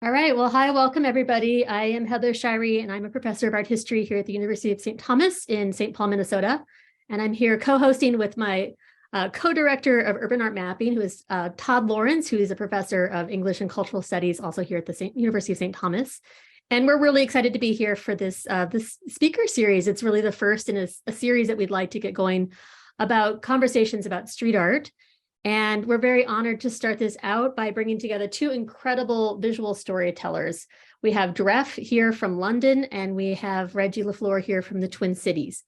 All right. Well, hi, welcome everybody. I am Heather Shirey, and I'm a professor of art history here at the University of St. Thomas in St. Paul, Minnesota. And I'm here co-hosting with my co-director of urban art mapping, who is Todd Lawrence, who is a professor of English and cultural studies, also here at the University of St. Thomas. And we're really excited to be here for this speaker series. It's really the first in a series that we'd like to get going about conversations about street art. And we're very honored to start this out by bringing together two incredible visual storytellers. We have Dreph here from London, and we have Reggie LeFlore here from the Twin Cities.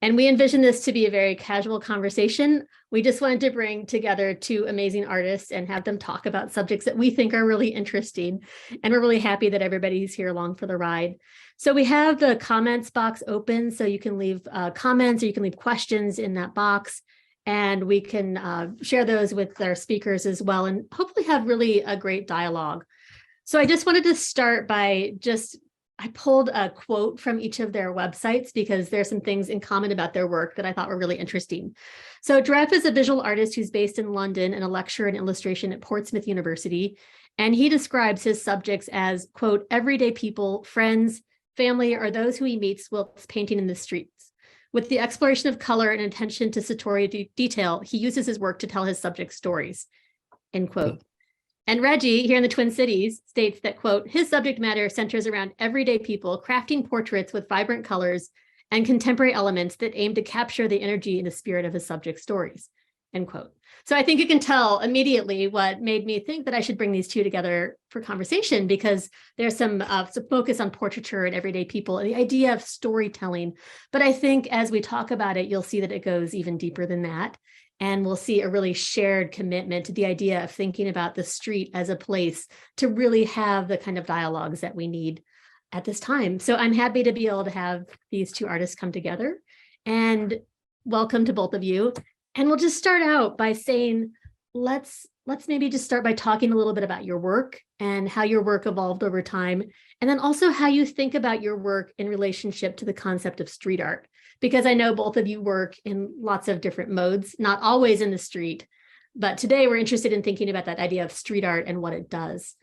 And we envision this to be a very casual conversation. We just wanted to bring together two amazing artists and have them talk about subjects that we think are really interesting. And we're really happy that everybody's here along for the ride. So we have the comments box open, so you can leave comments or you can leave questions in that box. And we can share those with our speakers as well, and hopefully have really a great dialogue. So I just wanted to start by I pulled a quote from each of their websites because there's some things in common about their work that I thought were really interesting. So Dreph is a visual artist who's based in London and a lecturer in illustration at Portsmouth University. And he describes his subjects as, quote, everyday people, friends, family, or those who he meets whilst painting in the streets. With the exploration of color and attention to sartorial detail, he uses his work to tell his subjects stories, end quote. And Reggie, here in the Twin Cities, states that, quote, his subject matter centers around everyday people crafting portraits with vibrant colors and contemporary elements that aim to capture the energy and the spirit of his subject's stories, end quote. So I think you can tell immediately what made me think that I should bring these two together for conversation, because there's some focus on portraiture and everyday people and the idea of storytelling. But I think as we talk about it, you'll see that it goes even deeper than that. And we'll see a really shared commitment to the idea of thinking about the street as a place to really have the kind of dialogues that we need at this time. So I'm happy to be able to have these two artists come together, and welcome to both of you. And we'll just start out by saying, let's maybe just start by talking a little bit about your work and how your work evolved over time, and then also how you think about your work in relationship to the concept of street art. Because I know both of you work in lots of different modes, not always in the street, but today we're interested in thinking about that idea of street art and what it does.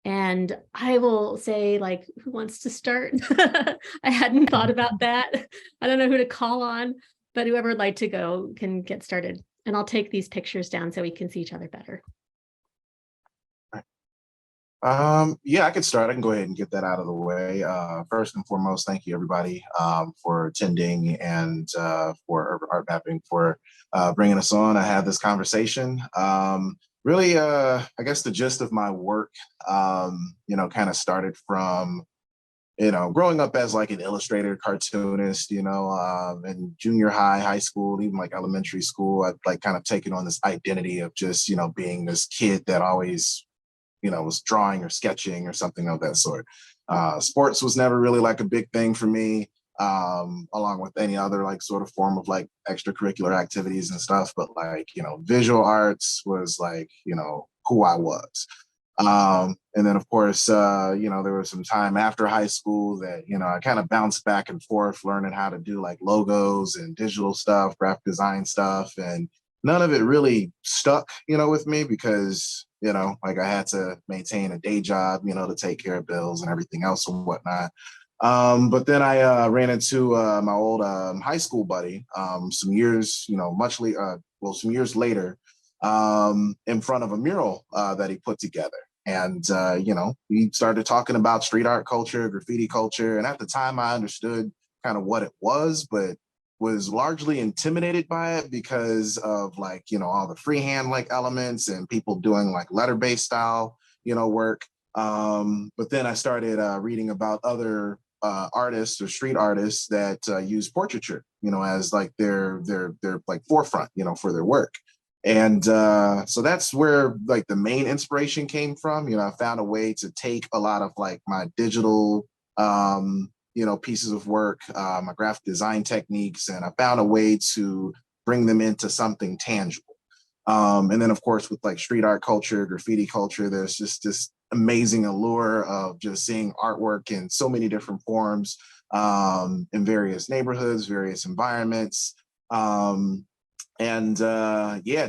And I will say, like, who wants to start? I hadn't thought about that. I don't know who to call on, but whoever would like to go can get started. And I'll take these pictures down so we can see each other better. Yeah, I can start. I can go ahead and get that out of the way. First and foremost, thank you everybody for attending, and for Urban Art Mapping for bringing us on. I had this conversation. Really, I guess the gist of my work, kind of started from, growing up as like an illustrator, cartoonist, in junior high school, even like elementary school, I'd like kind of taken on this identity of just, being this kid that always was drawing or sketching or something of that sort. Sports was never really like a big thing for me, along with any other like sort of form of like extracurricular activities and stuff. But like, visual arts was like, who I was. And then of course, there was some time after high school that, I kind of bounced back and forth learning how to do like logos and digital stuff, graphic design stuff. And none of it really stuck, with me because, like I had to maintain a day job, to take care of bills and everything else and whatnot. But then I ran into my old high school buddy some years, some years later, in front of a mural that he put together. And, we started talking about street art culture, graffiti culture. And at the time I understood kind of what it was, but was largely intimidated by it because of like, all the freehand like elements and people doing like letter-based style, work. But then I started reading about other artists or street artists that use portraiture, as like their like forefront, for their work. And so that's where like the main inspiration came from. I found a way to take a lot of like my digital pieces of work, my graphic design techniques, and I found a way to bring them into something tangible. And then of course with like street art culture, graffiti culture, there's just this amazing allure of just seeing artwork in so many different forms, in various neighborhoods, various environments.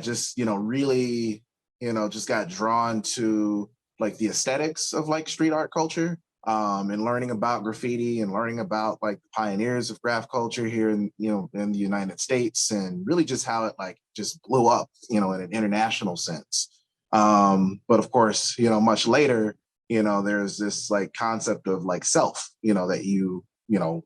Just, really, just got drawn to like the aesthetics of like street art culture, and learning about graffiti and learning about like the pioneers of graph culture here in, in the United States, and really just how it like just blew up, in an international sense. But of course, much later, there's this like concept of like self, that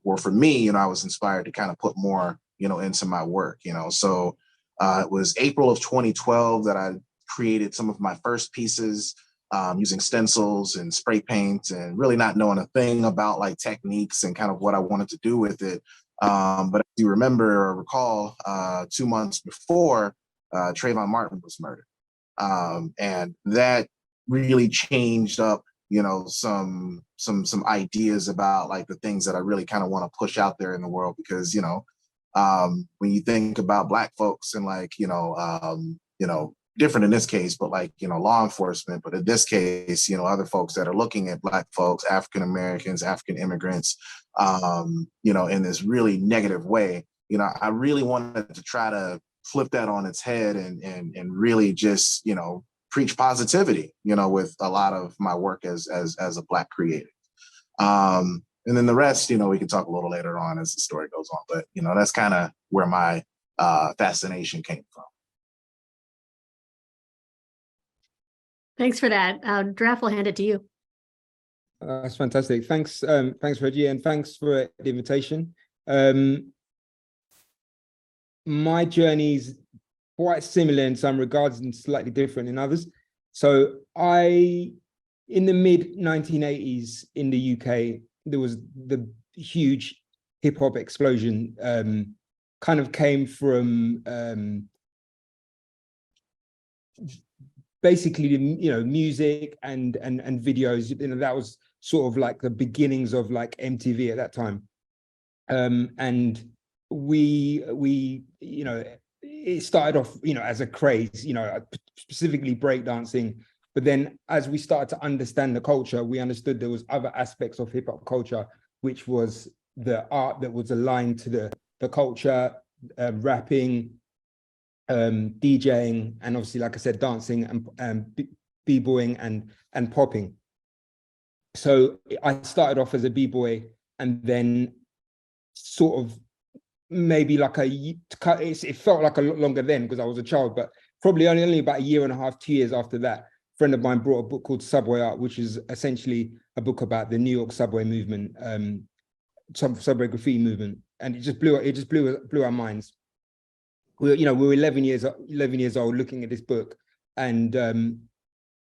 or for me, I was inspired to kind of put more, into my work, so it was April of 2012 that I created some of my first pieces, using stencils and spray paint, and really not knowing a thing about like techniques and kind of what I wanted to do with it. But if you remember or recall, 2 months before, Trayvon Martin was murdered. And that really changed up, some ideas about like the things that I really kind of want to push out there in the world, because, when you think about Black folks and like, different in this case, but like, law enforcement, but in this case, other folks that are looking at Black folks, African Americans, African immigrants, in this really negative way, I really wanted to try to flip that on its head and really just, preach positivity, with a lot of my work as a Black creative. And then the rest, we can talk a little later on as the story goes on, but, that's kind of where my fascination came from. Thanks for that. Dreph, will hand it to you. That's fantastic. Thanks, Reggie, and thanks for the invitation. My journey's quite similar in some regards and slightly different in others. So in the mid 1980s in the UK, there was the huge hip hop explosion, kind of came from basically, music and videos, that was sort of like the beginnings of like MTV at that time. And we it started off, as a craze, specifically breakdancing. But then as we started to understand the culture, we understood there was other aspects of hip hop culture, which was the art that was aligned to the culture, rapping, DJing, and obviously, like I said, dancing and b-boying and popping. So I started off as a b-boy, and then sort of maybe like it felt like a lot longer then because I was a child, but probably only about a year and a half, 2 years after that, a friend of mine brought a book called Subway Art, which is essentially a book about the New York subway movement, subway graffiti movement, and it just blew our minds. We were 11 years old looking at this book, and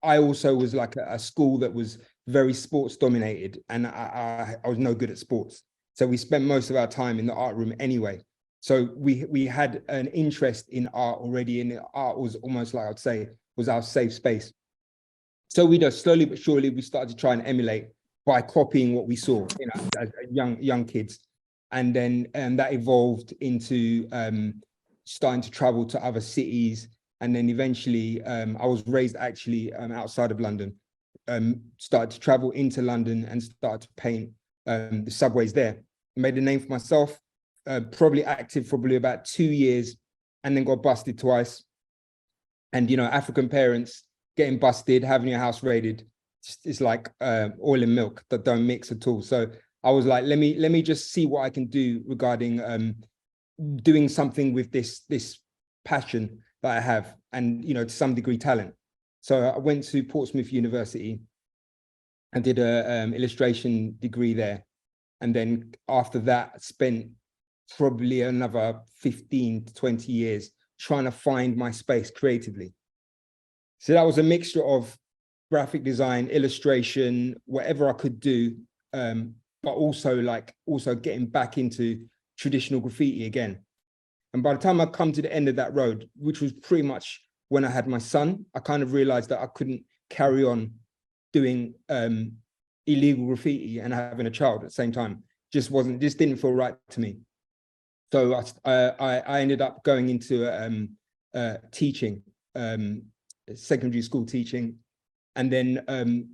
I also was like a school that was very sports dominated, and I was no good at sports. So we spent most of our time in the art room anyway. So we had an interest in art already, and art was almost like, I'd say, was our safe space. So we just slowly but surely, we started to try and emulate by copying what we saw, as young kids. And then that evolved into starting to travel to other cities. And then eventually, I was raised actually outside of London, started to travel into London and started to paint the subways there. Made a name for myself, probably active for probably about 2 years, and then got busted twice. And, African parents getting busted, having your house raided, it's like oil and milk that don't mix at all. So I was like, let me just see what I can do regarding doing something with this passion that I have, and, to some degree talent. So I went to Portsmouth University and did a illustration degree there. And then after that, spent probably another 15 to 20 years trying to find my space creatively. So that was a mixture of graphic design, illustration, whatever I could do, but also getting back into traditional graffiti again. And by the time I come to the end of that road, which was pretty much when I had my son, I kind of realized that I couldn't carry on doing illegal graffiti and having a child at the same time. Just didn't feel right to me. So I ended up going into teaching, secondary school teaching, and then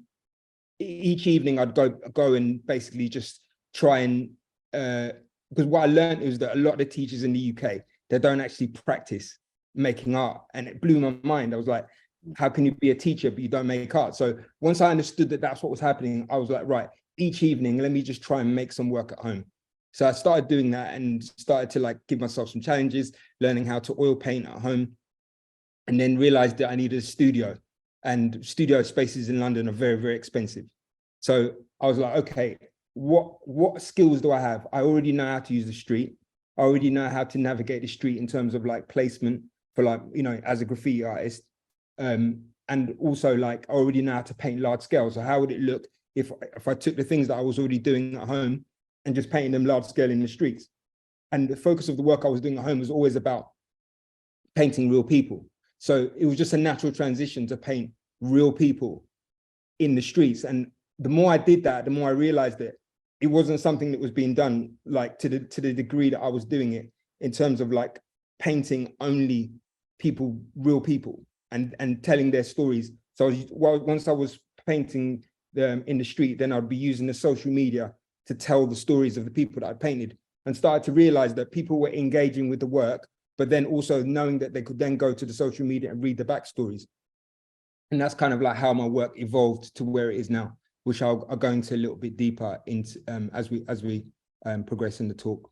each evening I'd go and basically just try and because what I learned is that a lot of the teachers in the UK, they don't actually practice making art, and it blew my mind. I was like, How can you be a teacher, but you don't make art? So once I understood that that's what was happening, I was like, right, each evening, let me just try and make some work at home. So I started doing that and started to like give myself some challenges, learning how to oil paint at home, and then realized that I needed a studio, and studio spaces in London are very, very expensive. So I was like, okay, what skills do I have? I already know how to use the street. I already know how to navigate the street in terms of like placement for like, you know, as a graffiti artist. And also like, I already know how to paint large scale. So how would it look if I took the things that I was already doing at home and just painting them large scale in the streets? And the focus of the work I was doing at home was always about painting real people. So it was just a natural transition to paint real people in the streets. And the more I did that, the more I realized that it wasn't something that was being done like to the degree that I was doing it, in terms of like painting only people, real people, and telling their stories. So once I was painting them in the street, then I'd be using the social media to tell the stories of the people that I painted, and started to realize that people were engaging with the work, but then also knowing that they could then go to the social media and read the backstories. And that's kind of like how my work evolved to where it is now, which I'll go into a little bit deeper into as we progress in the talk.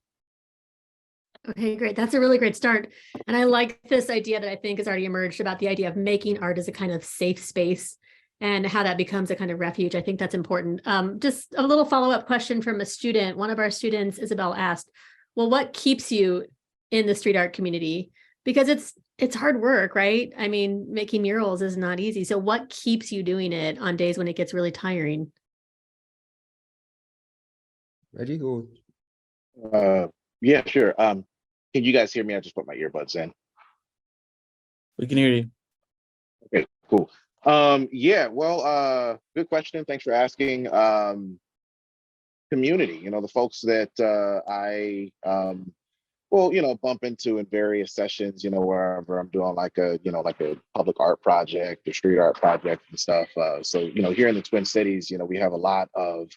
Okay, great. That's a really great start. And I like this idea that I think has already emerged about the idea of making art as a kind of safe space and how that becomes a kind of refuge. I think that's important. Just a little follow-up question from a student. One of our students, Isabel, asked, well, what keeps you in the street art community? Because it's hard work, right? I mean, making murals is not easy. So what keeps you doing it on days when it gets really tiring? Reggie, or Yeah, sure. Can you guys hear me? I just put my earbuds in. We can hear you. Okay, cool. Yeah, well, good question. Thanks for asking. Community, you know, the folks that I well, you know, bump into in various sessions, you know, wherever I'm doing like a public art project or street art project and stuff. So, you know, here in the Twin Cities, you know, we have a lot of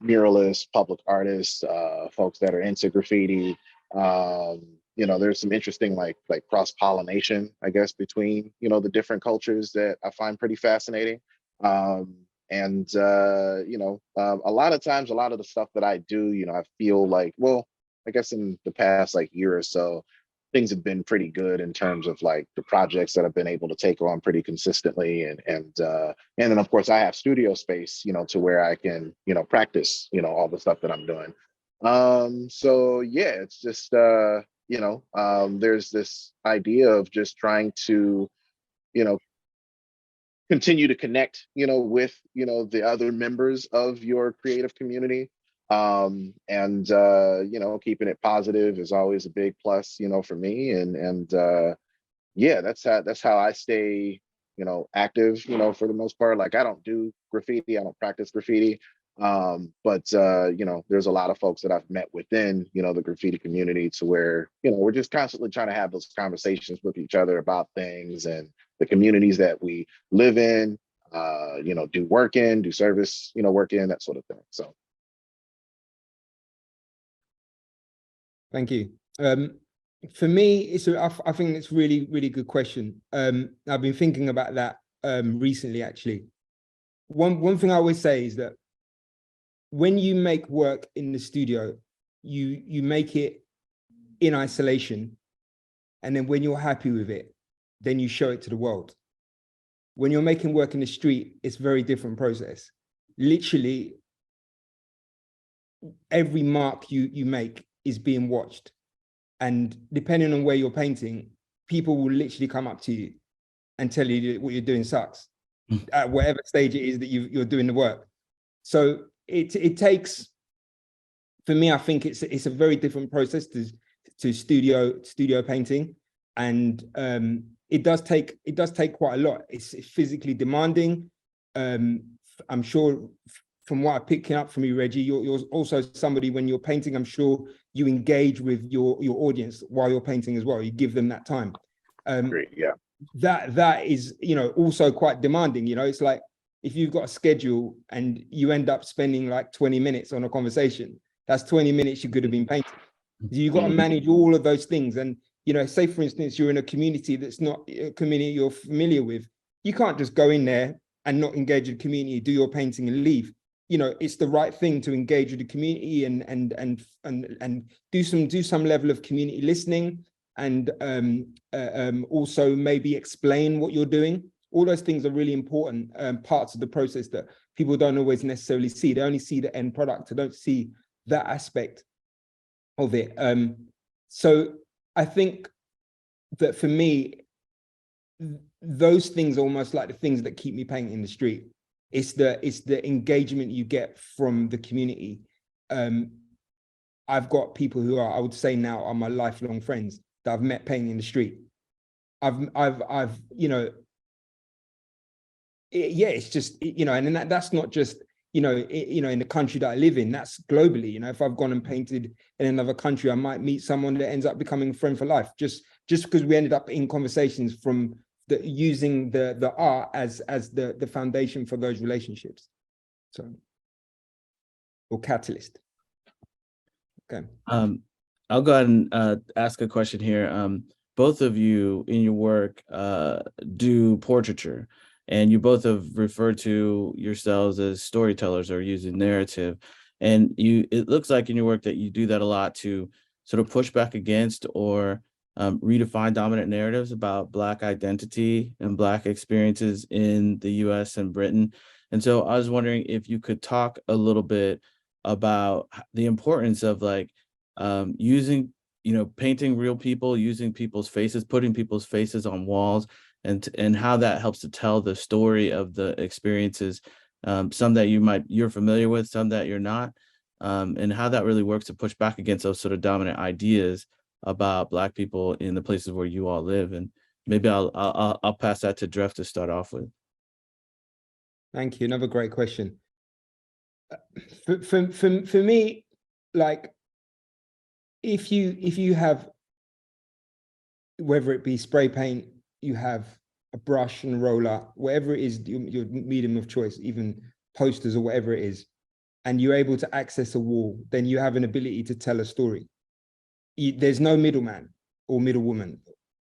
muralists, public artists, folks that are into graffiti. You know, there's some interesting like cross-pollination, I guess, between, you know, the different cultures that I find pretty fascinating. And you know, a lot of times, a lot of the stuff that I do, you know, I feel like, well, I guess in the past like year or so, things have been pretty good in terms of like the projects that I've been able to take on pretty consistently, and then of course I have studio space, you know, to where I can, you know, practice, you know, all the stuff that I'm doing. So yeah, it's just you know, there's this idea of just trying to, you know, continue to connect, you know, with, you know, the other members of your creative community. And you know, keeping it positive is always a big plus, you know, for me. And yeah, that's how I stay, you know, active, you know, for the most part. Like I don't do graffiti, I don't practice graffiti. But you know, there's a lot of folks that I've met within, you know, the graffiti community, to where, you know, we're just constantly trying to have those conversations with each other about things and the communities that we live in, you know, do work in, do service, you know, work in, that sort of thing. So thank you. For me, I think it's really, really good question. I've been thinking about that recently, actually. One thing I always say is that when you make work in the studio, you make it in isolation, and then when you're happy with it, then you show it to the world. When you're making work in the street, it's a very different process. Literally, every mark you make is being watched. And depending on where you're painting, people will literally come up to you and tell you that what you're doing sucks at whatever stage it is that you're doing the work. So it takes, for me, I think it's a very different process to studio painting. And it does take quite a lot. It's physically demanding. I'm sure from what I'm picking up from you, Reggie, you're also somebody, when you're painting, I'm sure you engage with your audience while you're painting as well. You give them that time. great, yeah. That is, you know, also quite demanding. You know, it's like if you've got a schedule and you end up spending like 20 minutes on a conversation, that's 20 minutes you could have been painting. You've got to manage all of those things. And You know, say for instance, you're in a community that's not a community you're familiar with. You can't just go in there and not engage with the community, do your painting and leave. You know, it's the right thing to engage with the community and do some level of community listening, and also maybe explain what you're doing. All those things are really important parts of the process that people don't always necessarily see. They only see the end product. They don't see that aspect of it. So I think that for me, those things are almost like the things that keep me painting in the street. It's the engagement you get from the community. I've got people who are, I would say now, are my lifelong friends that I've met painting in the street. I've you know, yeah, it's just, you know, and then that's not just, you know, in the country that I live in, that's globally. You know, if I've gone and painted in another country, I might meet someone that ends up becoming a friend for life, just because we ended up in conversations from using the art as the foundation for those relationships. So, or catalyst. Okay. I'll go ahead and ask a question here. Both of you in your work do portraiture, and you both have referred to yourselves as storytellers or using narrative. And it looks like in your work that you do that a lot to sort of push back against or redefine dominant narratives about Black identity and Black experiences in the US and Britain. And so I was wondering if you could talk a little bit about the importance of like using, you know, painting real people, using people's faces, putting people's faces on walls, and how that helps to tell the story of the experiences, some that you're familiar with, some that you're not, and how that really works to push back against those sort of dominant ideas about Black people in the places where you all live. And maybe I'll pass that to Dreph to start off with. Thank you. Another great question. For me, like, if you have, whether it be spray paint, you have a brush and roller, whatever it is, your medium of choice, even posters or whatever it is, and you're able to access a wall, then you have an ability to tell a story. There's no middleman or middlewoman.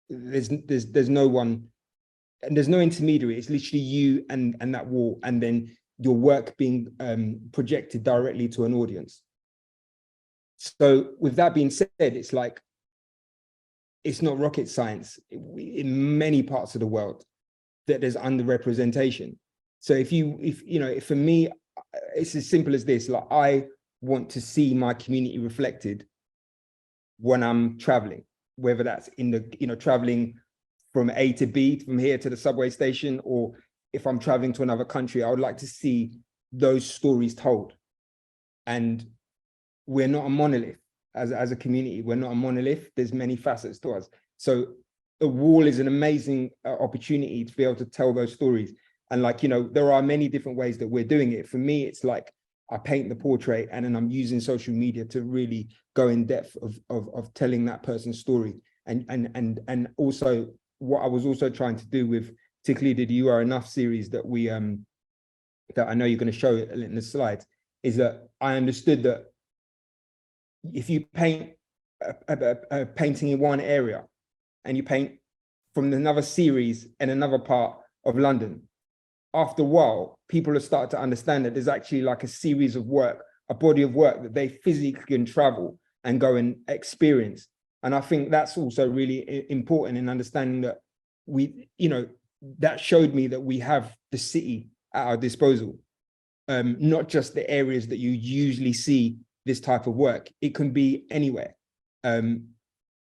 There's no one, and there's no intermediary. It's literally you and that wall, and then your work being projected directly to an audience. So with that being said, it's like, it's not rocket science in many parts of the world that there's underrepresentation. So if you know, for me, it's as simple as this. Like, I want to see my community reflected when I'm traveling, whether that's in the, you know, traveling from A to B, from here to the subway station, or if I'm traveling to another country, I would like to see those stories told. And we're not a monolith as a community. We're not a monolith. There's many facets to us. So the wall is an amazing opportunity to be able to tell those stories. And like, you know, there are many different ways that we're doing it. For me, it's like, I paint the portrait and then I'm using social media to really go in depth of telling that person's story. And also what I was also trying to do with particularly the You Are Enough series that we that I know you're going to show it in the slides, is that I understood that if you paint a painting in one area and you paint from another series in another part of London, after a while, people have started to understand that there's actually like a series of work, a body of work that they physically can travel and go and experience. And I think that's also really important in understanding that we, you know, that showed me that we have the city at our disposal, not just the areas that you usually see this type of work. It can be anywhere.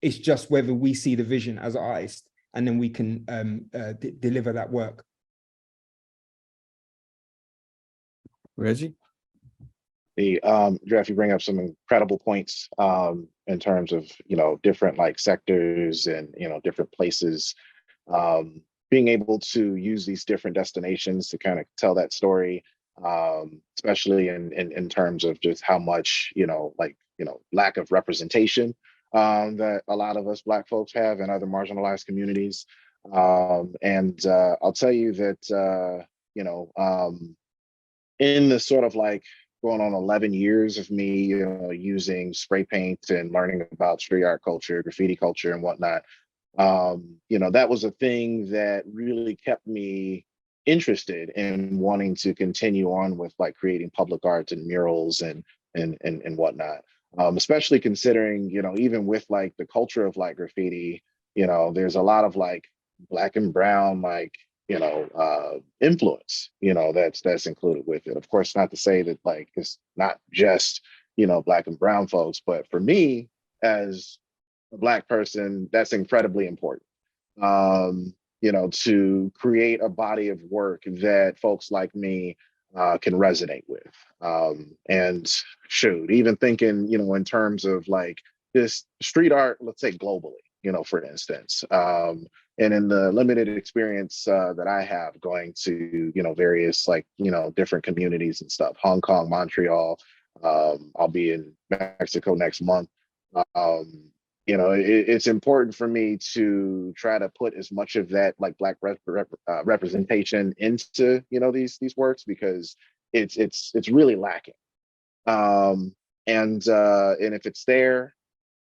It's just whether we see the vision as artists and then we can deliver that work. Reggie? Dreph, you bring up some incredible points in terms of, you know, different like sectors and, you know, different places, being able to use these different destinations to kind of tell that story, especially in terms of just how much, you know, like, you know, lack of representation that a lot of us Black folks have in other marginalized communities. And I'll tell you that, you know, in the sort of like going on 11 years of me, using spray paint and learning about street art culture, graffiti culture, and whatnot. That was a thing that really kept me interested in wanting to continue on with like creating public art and murals and whatnot. Especially considering, even with like the culture of like graffiti, there's a lot of like black and brown, like, influence, that's included with it. Of course, not to say that like it's not just, black and brown folks, but for me as a Black person, that's incredibly important. To create a body of work that folks like me can resonate with. And shoot, even thinking, in terms of like this street art, let's say globally, for instance. And in the limited experience that I have going to, various like, different communities and stuff, Hong Kong, Montreal, I'll be in Mexico next month. It's important for me to try to put as much of that like Black representation into these works, because it's really lacking. And if it's there,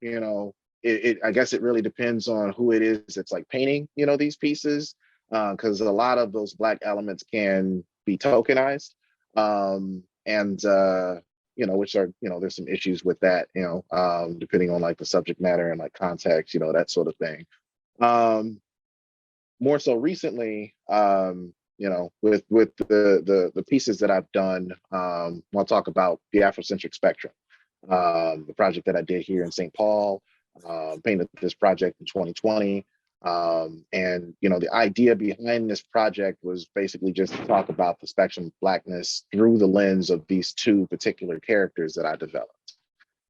I guess it really depends on who it is that's like painting these pieces, because a lot of those Black elements can be tokenized, and which are, there's some issues with that, depending on like the subject matter and like context, that sort of thing. More so recently, with the pieces that I've done, I'll talk about the Afrocentric spectrum, the project that I did here in St. Paul, painted this project in 2020. And the idea behind this project was basically just to talk about the spectrum of Blackness through the lens of these two particular characters that I developed.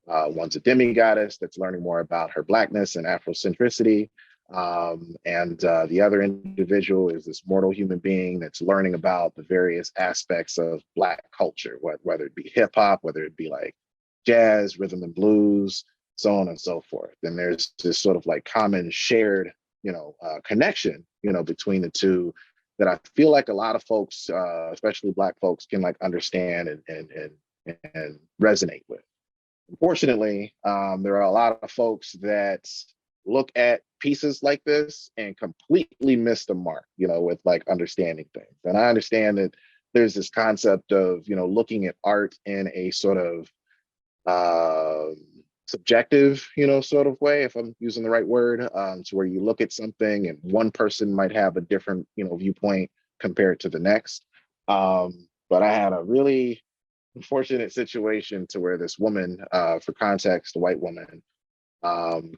One's a demigoddess that's learning more about her Blackness and Afrocentricity. And the other individual is this mortal human being that's learning about the various aspects of Black culture, whether it be hip hop, whether it be like jazz, rhythm and blues, so on and so forth. And there's this sort of like common shared connection, between the two that I feel like a lot of folks, especially Black folks, can like understand and resonate with. Unfortunately, there are a lot of folks that look at pieces like this and completely miss the mark, with like understanding things. And I understand that there's this concept of, looking at art in a sort of subjective, sort of way, if I'm using the right word, to where you look at something and one person might have a different, viewpoint compared to the next. But I had a really unfortunate situation to where this woman, for context, a white woman,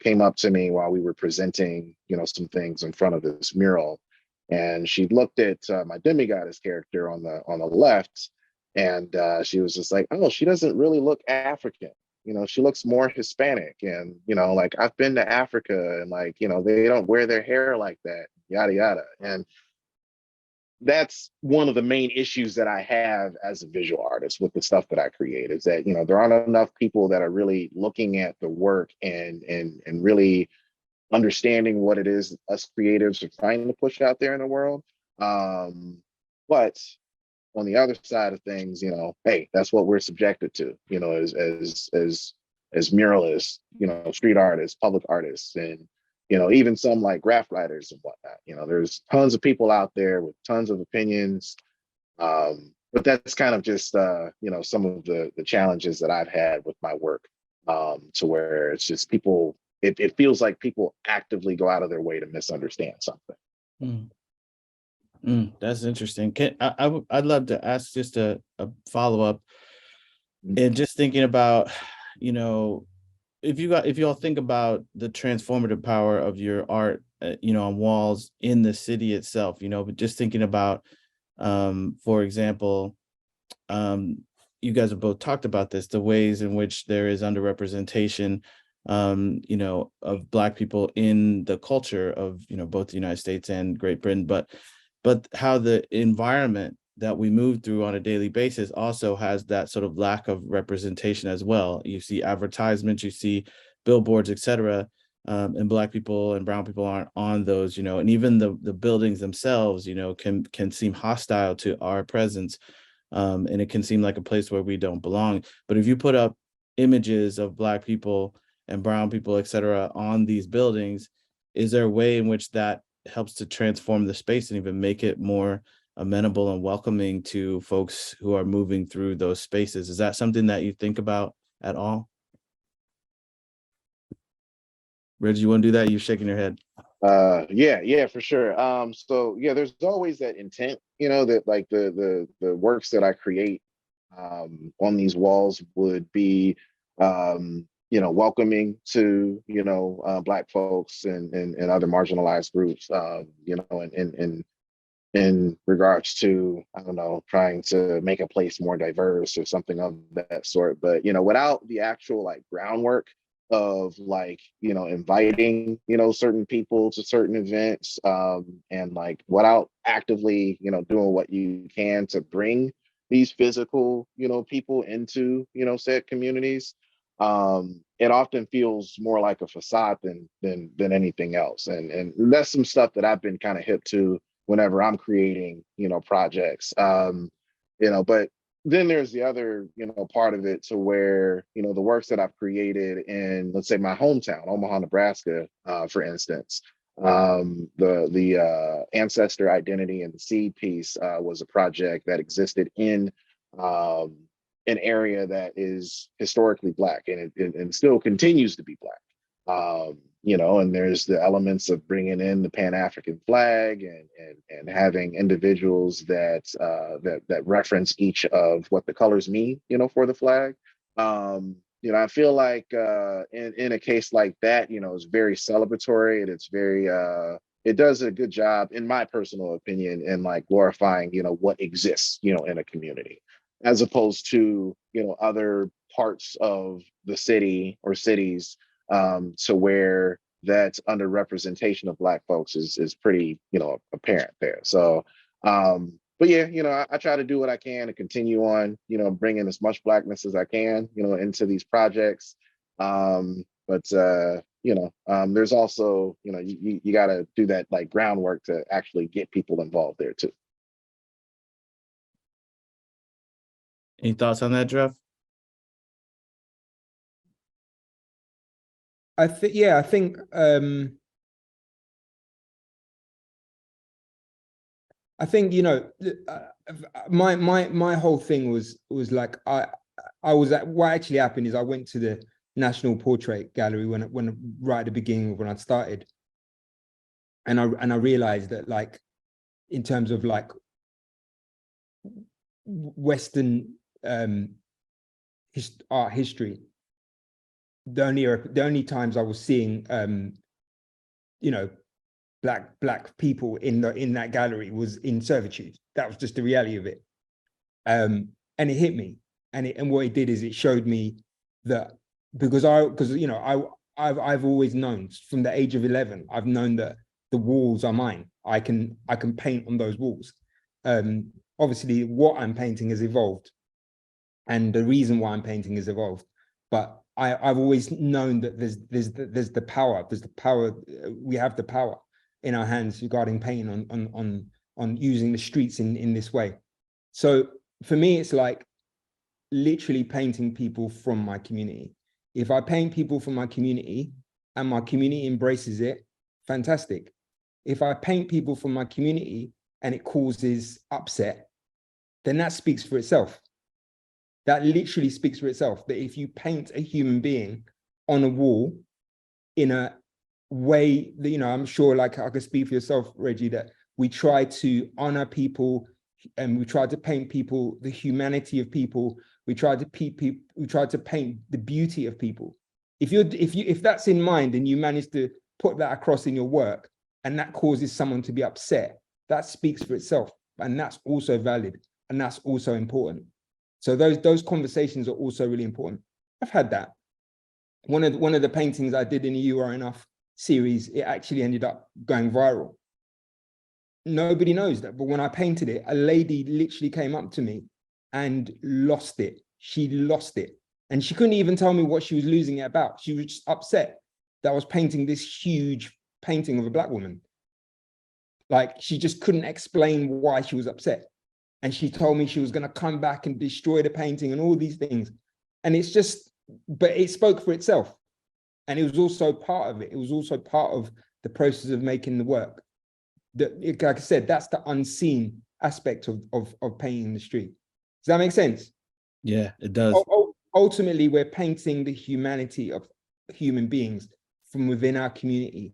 came up to me while we were presenting, some things in front of this mural. And she looked at my demigoddess character on the left, and she was just like, oh, she doesn't really look African. She looks more Hispanic. And, like, I've been to Africa and like, they don't wear their hair like that, yada, yada. And that's one of the main issues that I have as a visual artist with the stuff that I create, is that, there aren't enough people that are really looking at the work and really understanding what it is us creatives are trying to push out there in the world. But on the other side of things, hey, that's what we're subjected to, as muralists, street artists, public artists, and even some like graph writers and whatnot. There's tons of people out there with tons of opinions, but that's kind of just some of the challenges that I've had with my work, to where it's just people. It feels like people actively go out of their way to misunderstand something. That's interesting. I'd love to ask just a follow-up, and just thinking about, if you all think about the transformative power of your art, on walls in the city itself, but just thinking about, for example, you guys have both talked about this, the ways in which there is underrepresentation, of Black people in the culture of, both the United States and Great Britain, but how the environment that we move through on a daily basis also has that sort of lack of representation as well. You see advertisements, you see billboards, etc., and Black people and brown people aren't on those, and even the buildings themselves, can seem hostile to our presence. and it can seem like a place where we don't belong. But if you put up images of Black people and brown people, et cetera, on these buildings, is there a way in which that helps to transform the space and even make it more amenable and welcoming to folks who are moving through those spaces? Is that something that you think about at all? Reggie, you want to do that? You're shaking your head. Yeah, for sure. So yeah, there's always that intent, that like the works that I create on these walls would be welcoming to Black folks and other marginalized groups, in regards to, I don't know, trying to make a place more diverse or something of that sort. But without the actual like groundwork of like inviting certain people to certain events, and like without actively doing what you can to bring these physical people into said communities, it often feels more like a facade than anything else. And that's some stuff that I've been kind of hip to whenever I'm creating projects. But then there's the other part of it, to where the works that I've created in, let's say, my hometown, Omaha, Nebraska, for instance. The ancestor identity and the seed piece was a project that existed in an area that is historically Black, and it still continues to be Black. And there's the elements of bringing in the Pan-African flag and having individuals that reference each of what the colors mean, for the flag. I feel like in a case like that, it's very celebratory, and it's very it does a good job, in my personal opinion, in like glorifying what exists in a community, as opposed to other parts of the city or cities, to where that underrepresentation of Black folks is pretty apparent there. So but yeah, I try to do what I can to continue on bringing as much Blackness as I can into these projects. But there's also you got to do that like groundwork to actually get people involved there too. Any thoughts on that, Dreph? I think my whole thing was like I was at, what actually happened is I went to the National Portrait Gallery when right at the beginning of when I started, and I realized that, like, in terms of like Western art history, the only times I was seeing black people in that gallery was in servitude. That was just the reality of it. And it hit me. And what it did is it showed me that, because I've always known from the age of 11, I've known that the walls are mine. I can paint on those walls. Obviously what I'm painting has evolved, and the reason why I'm painting has evolved. But I've always known that there's the power. There's the power. We have the power in our hands regarding painting on using the streets in this way. So for me, it's like literally painting people from my community. If I paint people from my community and my community embraces it, fantastic. If I paint people from my community and it causes upset, then that speaks for itself. That literally speaks for itself, that if you paint a human being on a wall in a way that, I'm sure, like I could speak for yourself, Reggie, that we try to honor people and we try to paint people, the humanity of people. We try to paint the beauty of people. If that's in mind and you manage to put that across in your work and that causes someone to be upset, that speaks for itself. And that's also valid. And that's also important. So those conversations are also really important. I've had that. One of the paintings I did in the You Are Enough series, it actually ended up going viral. Nobody knows that, but when I painted it, a lady literally came up to me and lost it. She lost it. And she couldn't even tell me what she was losing it about. She was just upset that I was painting this huge painting of a Black woman. Like, she just couldn't explain why she was upset. And she told me she was going to come back and destroy the painting and all these things. And it's just, but it spoke for itself. And it was also part of it. It was also part of the process of making the work. Like I said, that's the unseen aspect of painting the street. Does that make sense? Yeah, it does. Ultimately, we're painting the humanity of human beings from within our community.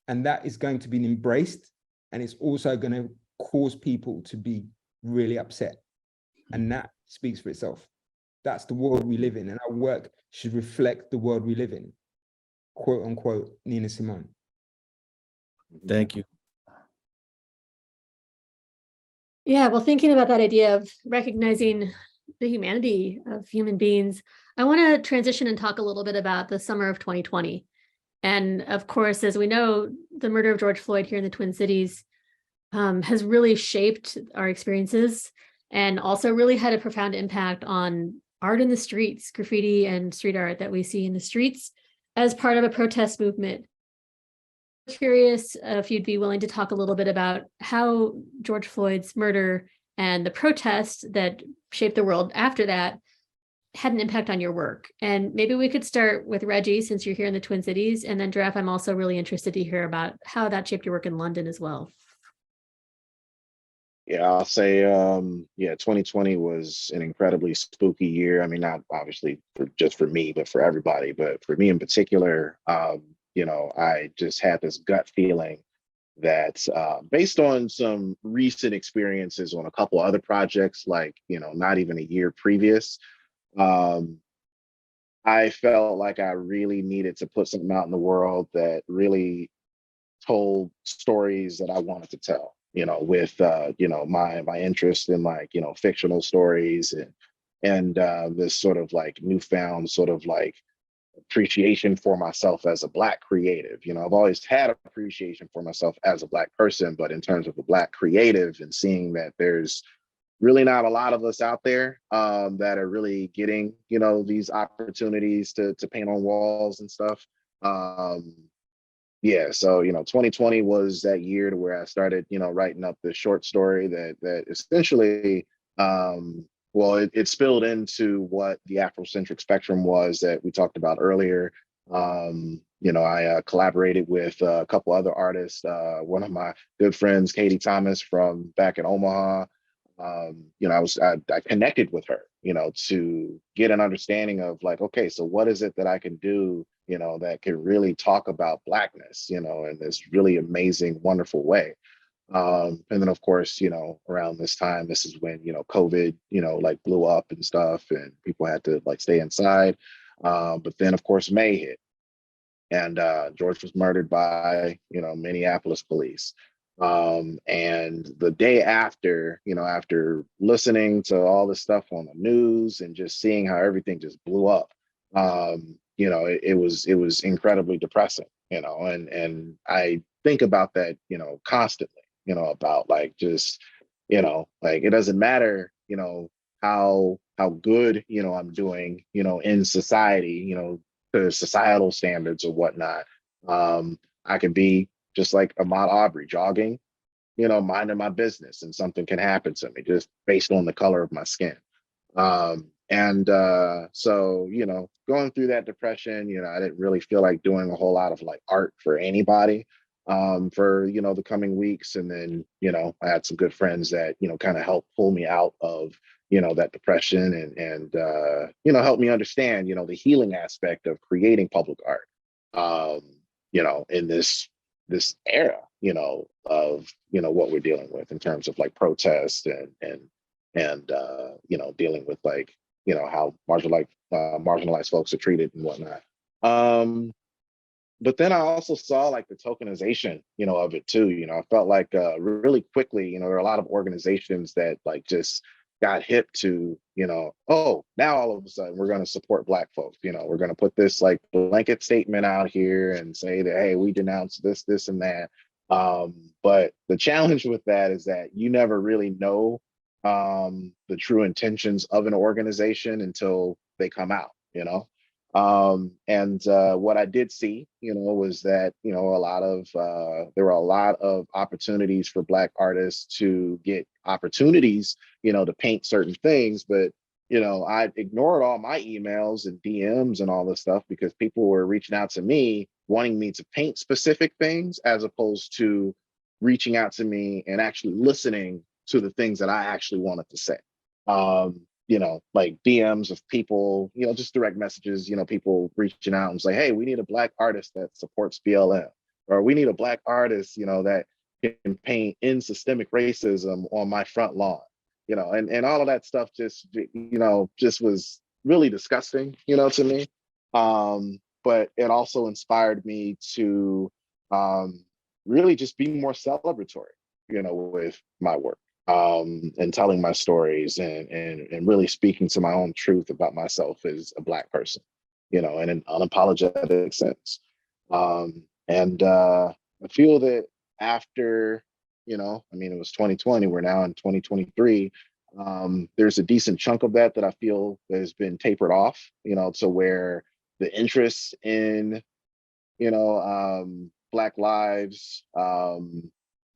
And that is going to be embraced. And it's also going to cause people to be really upset. And that speaks for itself. That's the world we live in. And our work should reflect the world we live in. Quote unquote, Nina Simone. Thank you. Yeah, well, thinking about that idea of recognizing the humanity of human beings, I want to transition and talk a little bit about the summer of 2020. And of course, as we know, the murder of George Floyd here in the Twin Cities has really shaped our experiences and also really had a profound impact on art in the streets, graffiti and street art that we see in the streets as part of a protest movement. Curious if you'd be willing to talk a little bit about how George Floyd's murder and the protests that shaped the world after that had an impact on your work. And maybe we could start with Reggie, since you're here in the Twin Cities, and then Dreph, I'm also really interested to hear about how that shaped your work in London as well. Yeah, I'll say, 2020 was an incredibly spooky year. I mean, not obviously just for me, but for everybody. But for me in particular, I just had this gut feeling that based on some recent experiences on a couple other projects, like, not even a year previous, I felt like I really needed to put something out in the world that really told stories that I wanted to tell, with my interest in, like, fictional stories and this sort of like newfound sort of like appreciation for myself as a Black creative. I've always had appreciation for myself as a Black person, but in terms of a Black creative and seeing that there's really not a lot of us out there that are really getting, these opportunities to paint on walls and stuff. Yeah, so 2020 was that year to where I started, writing up this short story that essentially, it spilled into what the Afrocentric spectrum was that we talked about earlier. I collaborated with a couple other artists. One of my good friends, Katie Thomas, from back in Omaha. I connected with her, to get an understanding of, like, okay, so what is it that I can do, that can really talk about Blackness, in this really amazing, wonderful way. And then, of course, around this time, this is when, COVID, like blew up and stuff, and people had to like stay inside. But then, of course, May hit, and George was murdered by, Minneapolis police. And the day after, after listening to all this stuff on the news and just seeing how everything just blew up, it was incredibly depressing, and I think about that, constantly, about like just, like it doesn't matter, how good, I'm doing, in society, to societal standards or whatnot. I could be just like Ahmaud Arbery, jogging, minding my business, and something can happen to me just based on the color of my skin. So, going through that depression, I didn't really feel like doing a whole lot of like art for anybody for, the coming weeks. And then, I had some good friends that, kind of helped pull me out of, that depression and help me understand, the healing aspect of creating public art, in this era, of, what we're dealing with in terms of like protest and dealing with like, how marginalized folks are treated and whatnot. But then I also saw like the tokenization, of it too. I felt like really quickly, there are a lot of organizations that like just got hip to, oh, now all of a sudden we're going to support Black folks. We're going to put this like blanket statement out here and say that, hey, we denounce this, and that. But the challenge with that is that you never really know the true intentions of an organization until they come out, And what I did see, was that, there were a lot of opportunities for Black artists to get opportunities, to paint certain things. But, I ignored all my emails and DMs and all this stuff because people were reaching out to me wanting me to paint specific things as opposed to reaching out to me and actually listening to the things that I actually wanted to say. Like DMs of people, just direct messages, people reaching out and say, hey, we need a Black artist that supports BLM, or we need a Black artist, that can paint in systemic racism on my front lawn, and all of that stuff just was really disgusting, to me. But it also inspired me to really just be more celebratory, with my work. And telling my stories and really speaking to my own truth about myself as a Black person, in an unapologetic sense. And I feel that after, it was 2020, we're now in 2023. There's a decent chunk of that I feel has been tapered off, to where the interest in, Black lives,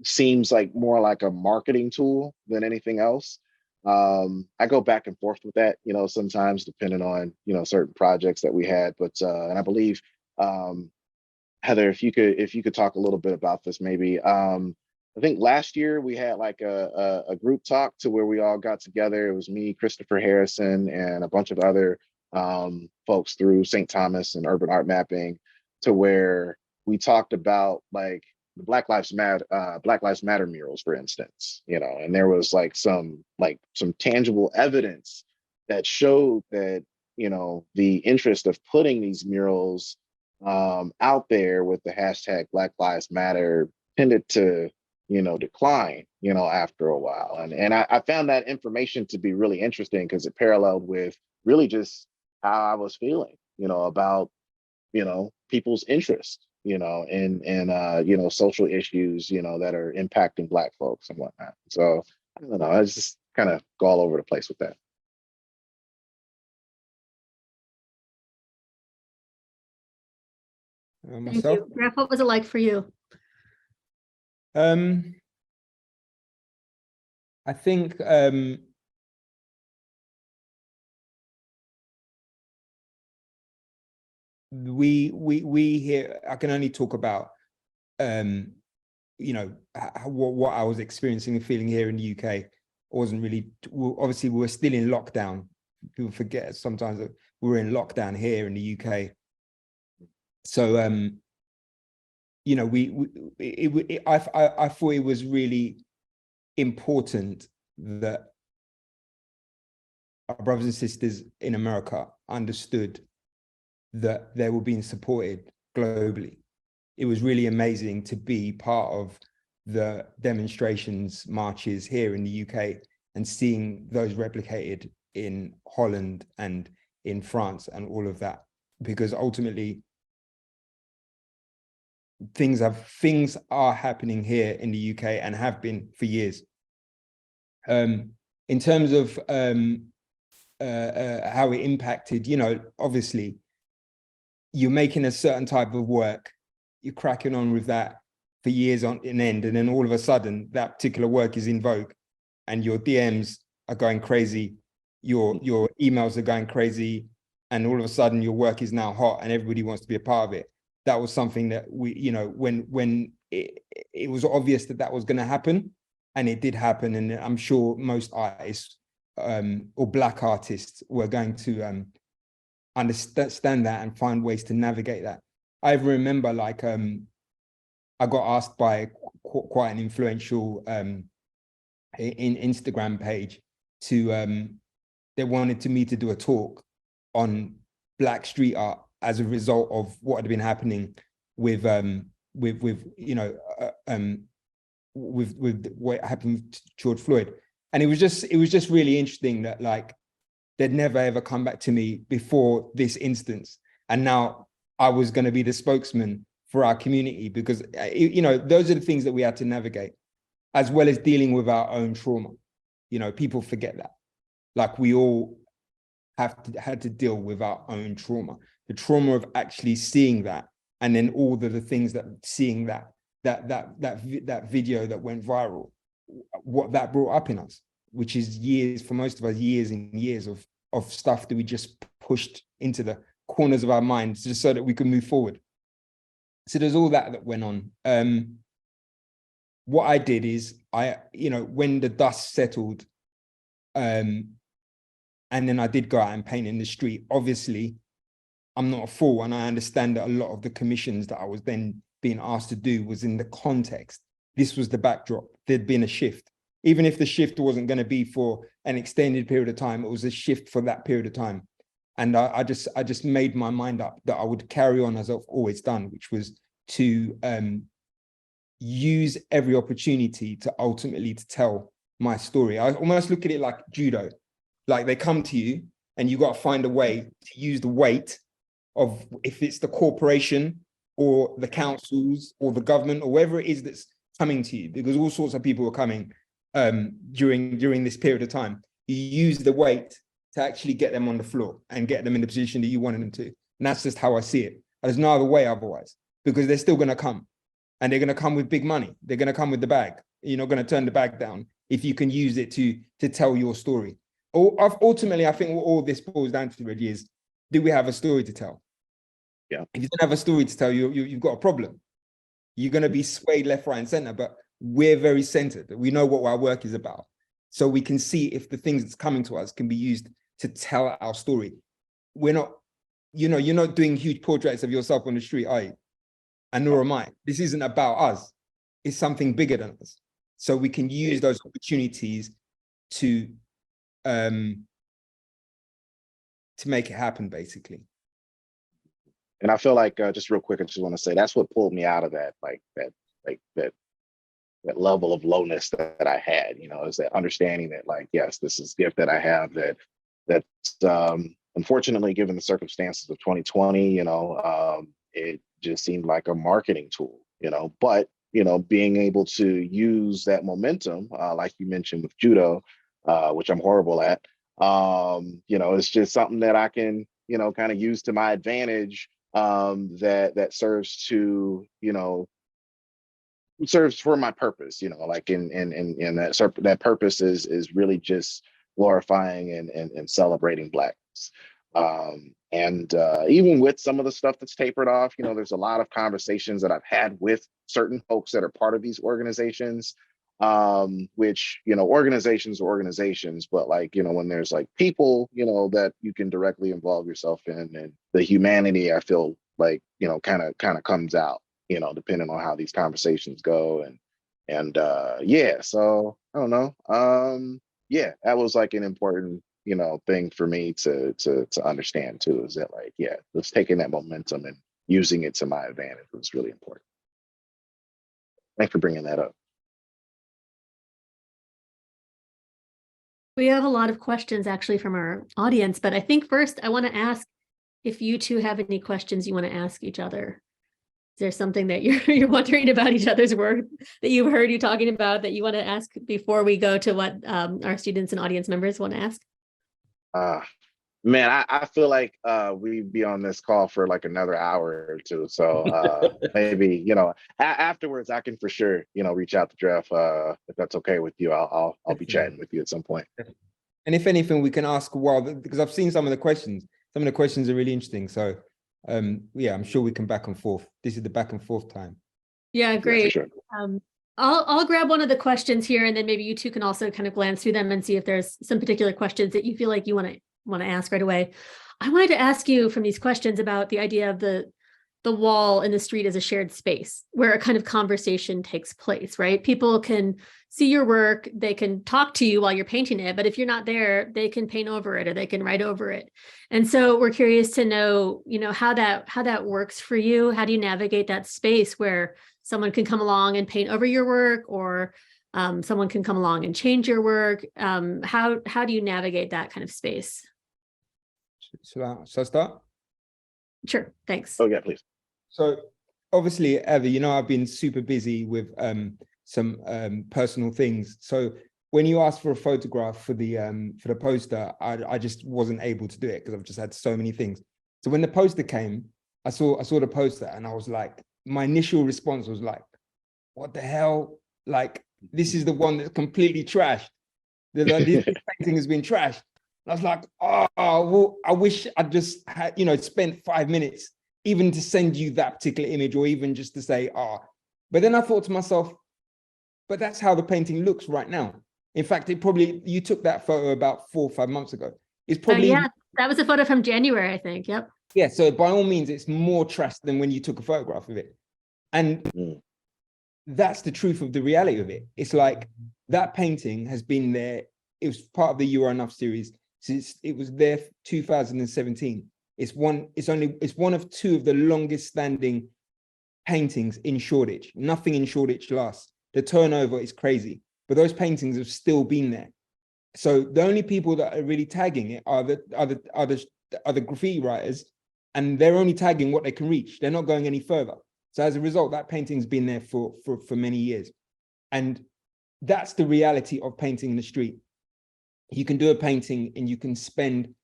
seems like more like a marketing tool than anything else. I go back and forth with that, sometimes depending on, certain projects that we had. But and I believe, Heather, if you could talk a little bit about this, maybe. I think last year we had like a group talk to where we all got together. It was me, Christopher Harrison, and a bunch of other folks through St. Thomas and Urban Art Mapping, to where we talked about like the Black Lives Matter murals, for instance, and there was like some tangible evidence that showed that, the interest of putting these murals out there with the hashtag Black Lives Matter tended to, decline, after a while. And I found that information to be really interesting because it paralleled with really just how I was feeling, about, people's interest, in social issues, that are impacting Black folks and whatnot. So I don't know, I just kind of go all over the place with that. Thank Myself, you. Dreph, what was it like for you? I think we here, I can only talk about what I was experiencing and feeling here in the UK. I wasn't really, obviously we were still in lockdown. People forget sometimes that we were in lockdown here in the UK. So I thought it was really important that our brothers and sisters in America understood that they were being supported globally. It was really amazing to be part of the demonstrations, marches here in the UK and seeing those replicated in Holland and in France and all of that, because ultimately things are happening here in the UK and have been for years. In terms of how it impacted, obviously you're making a certain type of work, you're cracking on with that for years on end, and then all of a sudden that particular work is in vogue and your DMs are going crazy, your emails are going crazy, and all of a sudden your work is now hot and everybody wants to be a part of it. That was something that we, when it was obvious that was going to happen, and it did happen, and I'm sure most artists or Black artists were going to understand that and find ways to navigate that. I remember I got asked by quite an influential in Instagram page to they wanted me to do a talk on Black street art as a result of what had been happening with what happened to George Floyd. And it was just really interesting that they'd never ever come back to me before this instance, and now I was going to be the spokesman for our community, because those are the things that we had to navigate, as well as dealing with our own trauma. People forget that, we all had to deal with our own trauma, the trauma of actually seeing that, and then all the things that seeing that video that went viral, what that brought up in us, which is years, for most of us, years and years of stuff that we just pushed into the corners of our minds just so that we could move forward. So there's all that went on. What I did is when the dust settled, and then I did go out and paint in the street. Obviously, I'm not a fool, and I understand that a lot of the commissions that I was then being asked to do was in the context. This was the backdrop. There'd been a shift. Even if the shift wasn't going to be for an extended period of time, it was a shift for that period of time. And I just made my mind up that I would carry on as I've always done, which was to use every opportunity to ultimately to tell my story. I almost look at it like judo. Like they come to you and you got to find a way to use the weight of, if it's the corporation or the councils or the government or whoever it is that's coming to you, because all sorts of people are coming during this period of time. You use the weight to actually get them on the floor and get them in the position that you wanted them to. And that's just how I see it. There's no other way otherwise, because they're still going to come, and they're going to come with big money. They're going to come with the bag. You're not going to turn the bag down if you can use it to tell your story. Ultimately, I think what all this boils down to, Reggie, is, do we have a story to tell? Yeah. If you don't have a story to tell, you've got a problem. You're going to be swayed left, right, and center, but we're very centered. We know what our work is about. So we can see if the things that's coming to us can be used to tell our story. We're not, you're not doing huge portraits of yourself on the street, are you? And nor am I. This isn't about us. It's something bigger than us. So we can use those opportunities to make it happen, basically. And I feel like, just real quick, I just want to say that's what pulled me out of that level of lowness that I had, is that understanding that, like, yes, this is a gift that I have that's unfortunately, given the circumstances of 2020, it just seemed like a marketing tool, but, being able to use that momentum, like you mentioned with judo, which I'm horrible at, it's just something that I can, kind of use to my advantage, that serves to, serves for my purpose, like in that purpose is really just glorifying and celebrating Blackness. And even with some of the stuff that's tapered off, there's a lot of conversations that I've had with certain folks that are part of these organizations, which, organizations are organizations, but like, when there's like people, that you can directly involve yourself in, and the humanity, I feel like, kind of comes out, depending on how these conversations go. And yeah, so I don't know. Yeah, that was like an important, thing for me to understand too, is that, like, yeah, just taking that momentum and using it to my advantage was really important. Thanks for bringing that up. We have a lot of questions actually from our audience, but I think first I want to ask if you two have any questions you want to ask each other. Is there something that you're wondering about each other's work that you've heard you talking about that you want to ask before we go to what our students and audience members want to ask? Man, I feel like we'd be on this call for like another hour or two. So maybe, afterwards I can for sure, reach out to Dreph. If that's okay with you, I'll be chatting with you at some point. And if anything, we can ask a while, because I've seen some of the questions. Some of the questions are really interesting. So yeah, I'm sure we can back and forth. This is the back and forth time. Yeah, great. Yeah, for sure. I'll grab one of the questions here, and then maybe you two can also kind of glance through them and see if there's some particular questions that you feel like you want to ask right away. I wanted to ask you from these questions about the idea of the wall in the street as a shared space where a kind of conversation takes place, right? People can see your work, they can talk to you while you're painting it, but if you're not there, they can paint over it or they can write over it. And so we're curious to know, how that works for you. How do you navigate that space where someone can come along and paint over your work, or someone can come along and change your work? How do you navigate that kind of space? Shall I start? Sure, thanks. Oh yeah, please. So obviously, Evie, I've been super busy with some personal things. So when you asked for a photograph for the poster, I just wasn't able to do it because I've just had so many things. So when the poster came, I saw the poster and I was like, my initial response was like, what the hell? Like, this is the one that's completely trashed. This painting has been trashed. I was like, oh, well, I wish I just had, spent 5 minutes even to send you that particular image, or even just to say, but then I thought to myself, but that's how the painting looks right now. In fact, you took that photo about 4 or 5 months ago. It's probably, yeah, that was a photo from January, I think. Yep. yeah. So by all means, it's more trashed than when you took a photograph of it. And that's the truth of the reality of it. It's like that painting has been there. It was part of the You Are Enough series since it was there 2017. It's one of two of the longest standing paintings in Shoreditch. Nothing in Shoreditch lasts. The turnover is crazy, but those paintings have still been there. So the only people that are really tagging it are the graffiti writers, and they're only tagging what they can reach. They're not going any further. So as a result, that painting's been there for many years. And that's the reality of painting in the street. You can do a painting and you can spend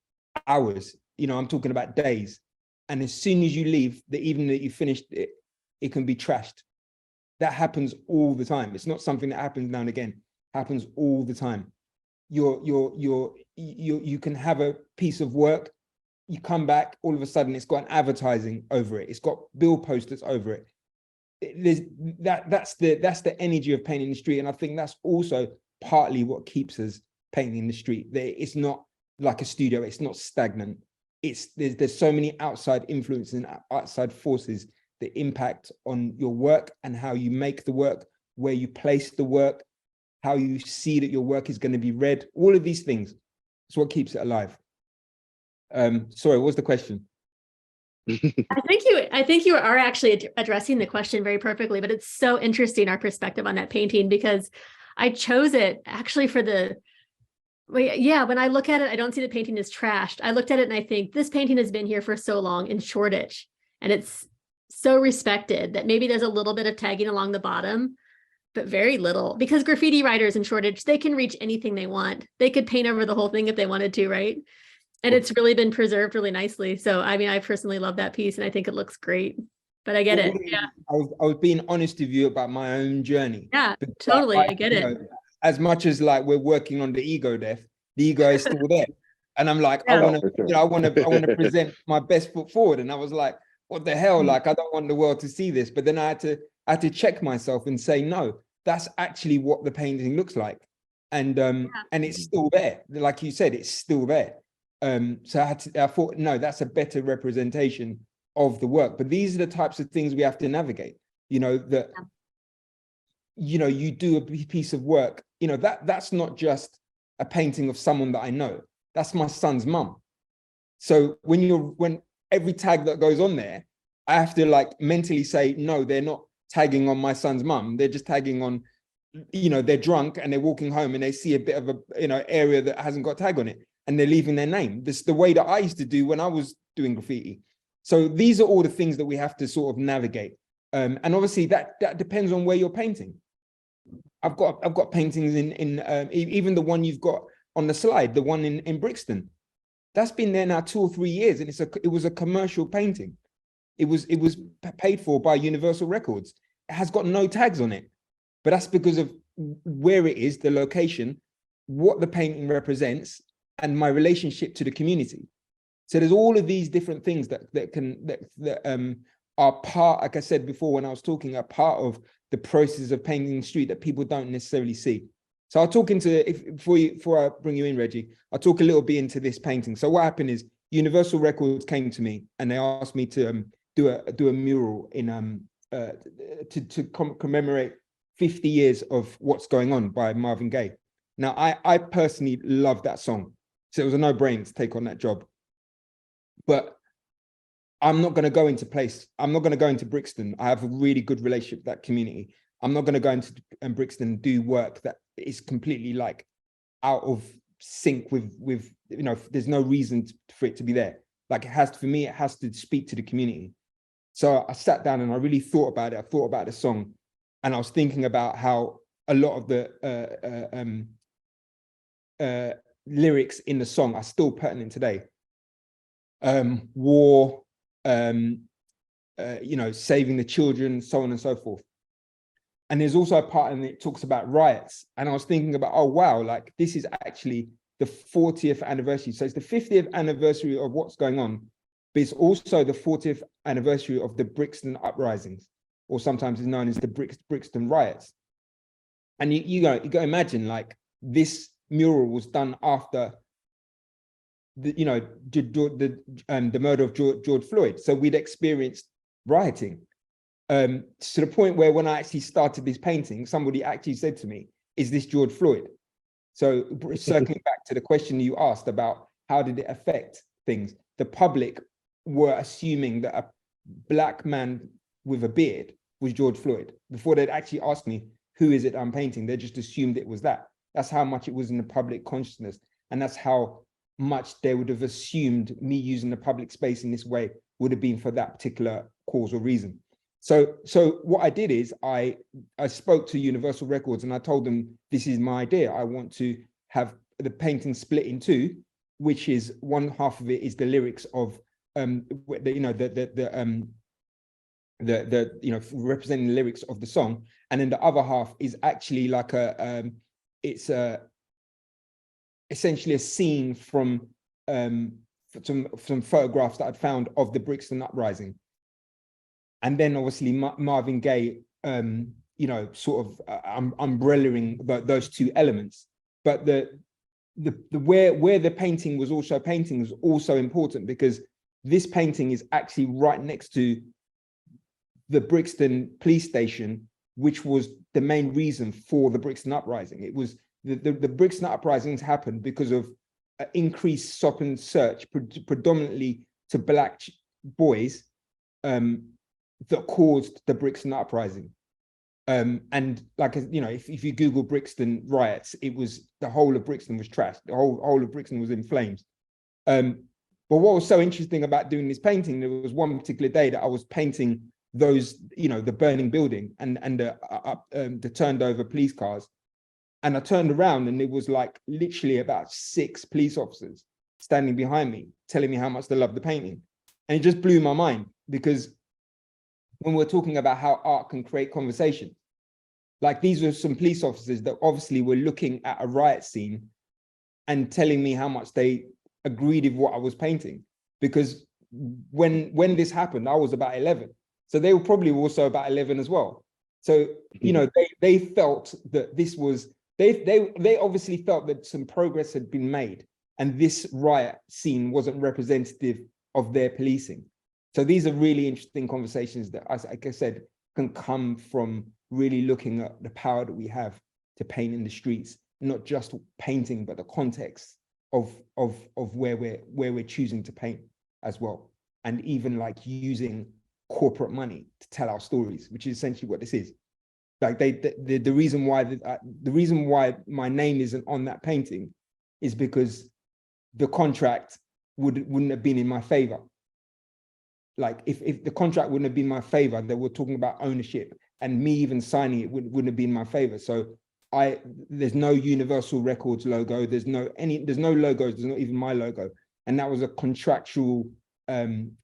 hours, I'm talking about days. And as soon as you leave, the evening that you finished it, it can be trashed. That happens all the time. It's not something that happens now and again. It happens all the time. You can have a piece of work, you come back, all of a sudden it's got an advertising over it. It's got bill posters over it. That's the energy of painting the street. And I think that's also partly what keeps us painting in the street. It's not like a studio, it's not stagnant. There's so many outside influences and outside forces that impact on your work and how you make the work, where you place the work, how you see that your work is going to be read. All of these things, it's what keeps it alive. Sorry, what was the question? I think you are actually addressing the question very perfectly, but it's so interesting, our perspective on that painting, because I chose it actually when I look at it, I don't see the painting as trashed. I looked at it and I think this painting has been here for so long in Shoreditch, and it's so respected that maybe there's a little bit of tagging along the bottom, but very little, because graffiti writers in Shoreditch, they can reach anything they want. They could paint over the whole thing if they wanted to, right? And it's really been preserved really nicely. So, I mean, I personally love that piece and I think it looks great, but I get it. Yeah. I was being honest with you about my own journey. Yeah, totally. I get it. As much as like we're working on the ego death, the ego is still there. And I'm like, I want to present my best foot forward. And I was like, what the hell? Like, I don't want the world to see this. But then I had to check myself and say, no, that's actually what the painting looks like. And it's still there. Like you said, it's still there. So I thought, no, that's a better representation of the work. But these are the types of things we have to navigate, you do a piece of work, that's not just a painting of someone that I know. That's my son's mum. So when every tag that goes on there, I have to like mentally say, no, they're not tagging on my son's mum. They're just tagging on, they're drunk and they're walking home and they see a bit of a, area that hasn't got a tag on it and they're leaving their name. This is the way that I used to do when I was doing graffiti. So these are all the things that we have to sort of navigate. And obviously that depends on where you're painting. I've got paintings in even the one you've got on the slide, the one in Brixton. That's been there now 2 or 3 years, and it was a commercial painting. It was paid for by Universal Records. It has got no tags on it, but that's because of where it is, the location, what the painting represents, and my relationship to the community. So there's all of these different things that are part, like I said before when I was talking, are part of the process of painting the street that people don't necessarily see. So I'll talk before I bring you in, Reggie, I'll talk a little bit into this painting. So what happened is Universal Records came to me and they asked me to do a mural in to commemorate 50 years of What's Going On by Marvin Gaye. Now, I personally love that song. So it was a no-brainer to take on that job. But I'm not going to go into I'm not going to go into Brixton. I have a really good relationship with that community. I'm not going to go into Brixton and do work that is completely like out of sync with there's no reason for it to be there. Like for me, it has to speak to the community. So I sat down and I really thought about it. I thought about the song and I was thinking about how a lot of the lyrics in the song are still pertinent today. war, saving the children, so on and so forth. And there's also a part in it that talks about riots. And I was thinking about, oh, wow, like this is actually the 40th anniversary. So it's the 50th anniversary of what's going on, but it's also the 40th anniversary of the Brixton uprisings, or sometimes it's known as the Brixton riots. And you got to imagine, like, this mural was done after the murder of George Floyd. So we'd experienced rioting. To the point where when I actually started this painting, somebody actually said to me, "Is this George Floyd?" So circling back to the question you asked about how did it affect things, the public were assuming that a black man with a beard was George Floyd. Before they'd actually asked me, who is it I'm painting? They just assumed it was that. That's how much it was in the public consciousness. And that's how much they would have assumed me using the public space in this way would have been for that particular cause or reason. So what I did is I spoke to Universal Records and I told them, this is my idea. I want to have the painting split in two, which is one half of it is the lyrics of representing the lyrics of the song, and then the other half is actually like essentially a scene from some photographs that I'd found of the Brixton uprising. And then obviously Marvin Gaye, sort of umbrellaing those two elements. But where the painting was also painting was also important, because this painting is actually right next to the Brixton police station, which was the main reason for the Brixton uprising. It was the Brixton uprisings happened because of increased stop and search, predominantly to black boys, that caused the Brixton uprising. And like, if you Google Brixton riots, it was the whole of Brixton was trashed. The whole of Brixton was in flames. But what was so interesting about doing this painting, there was one particular day that I was painting those, the burning building and the turned over police cars. And I turned around and it was like literally about 6 police officers standing behind me, telling me how much they loved the painting. And it just blew my mind, because when we're talking about how art can create conversation, like these were some police officers that obviously were looking at a riot scene and telling me how much they agreed with what I was painting. Because when this happened, I was about 11. So they were probably also about 11 as well. So, they felt that this was, they obviously felt that some progress had been made and this riot scene wasn't representative of their policing. So these are really interesting conversations that, like I said, can come from really looking at the power that we have to paint in the streets, not just painting, but the context of where we're choosing to paint as well. And even like using corporate money to tell our stories, which is essentially what this is. Like the reason why my name isn't on that painting is because the contract wouldn't have been in my favor. Like if the contract wouldn't have been my favor, they were talking about ownership, and me even signing it wouldn't have been my favor. So there's no Universal Records logo. There's no logos. There's not even my logo. And that was a contractual thing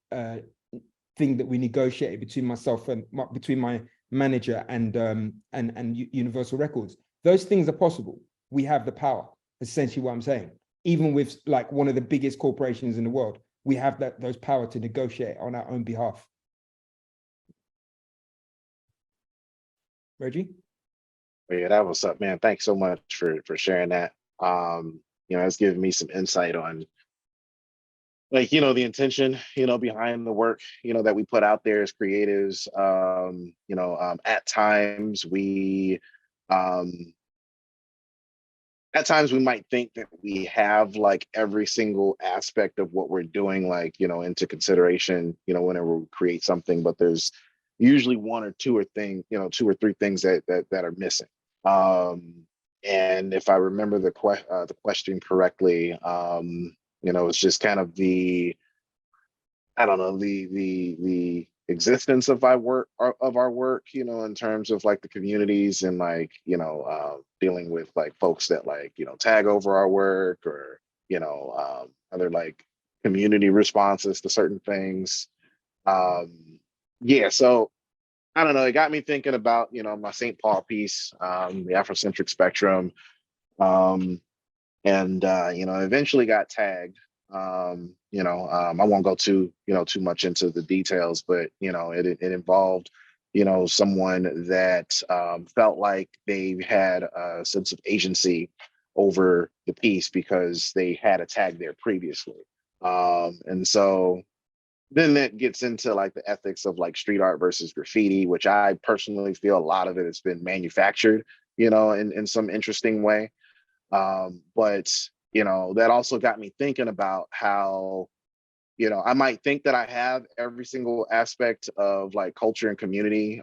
that we negotiated between myself and between my manager and Universal Records. Those things are possible. We have the power. That's essentially what I'm saying. Even with like one of the biggest corporations in the world, we have those power to negotiate on our own behalf. Reggie? Yeah, that was up, man. Thanks so much for sharing that. It's giving me some insight on, like, the intention, behind the work, that we put out there as creatives. At times we might think that we have like every single aspect of what we're doing, like, into consideration, whenever we create something, but there's usually one or two or three things that are missing. And if I remember the question correctly, it's just kind of the existence of our work, in terms of like the communities and like, dealing with like folks that like, tag over our work, or, other like community responses to certain things. Yeah, so I don't know. It got me thinking about, my St. Paul piece, the Afrocentric spectrum, and eventually got tagged. I won't go too much into the details, but it involved, someone that felt like they had a sense of agency over the piece because they had a tag there previously. And so then that gets into like the ethics of like street art versus graffiti, which I personally feel a lot of it has been manufactured, in some interesting way. But that also got me thinking about how, I might think that I have every single aspect of like culture and community,